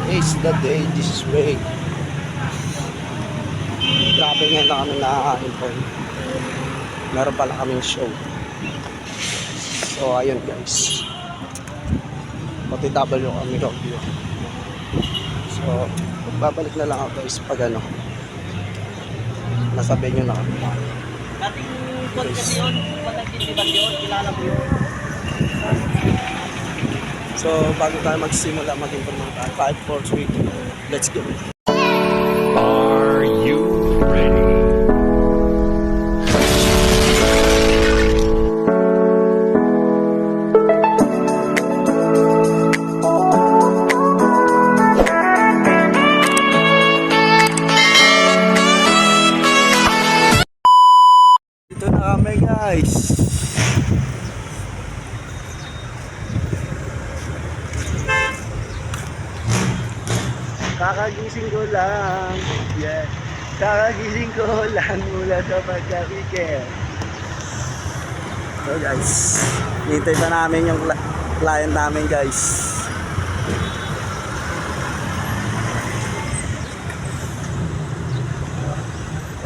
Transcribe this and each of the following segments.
is the day this way. Grabe ngayon na kami nakaka-inform. Meron pala kaming show. So ayun guys. OTW kami review. So babalik na lang ako guys pag ano. Nasa venue na kami. Dating kwan kasi yun, patagtitiban yun, kilala mo yun. So bago tayo magsimula mag-inform tayo, 5, 4, 3, 2, let's go. Are you ready? Dito na kami guys. Kakagising ko lang. Yeah. Kakagising ko lang mula sa pagkakikir. So guys, hintay pa namin yung client namin guys.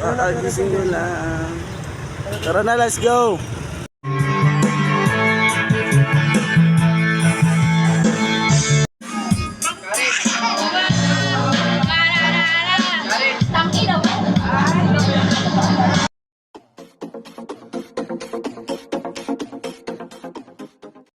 Kakagising ko lang. Tara na, let's go!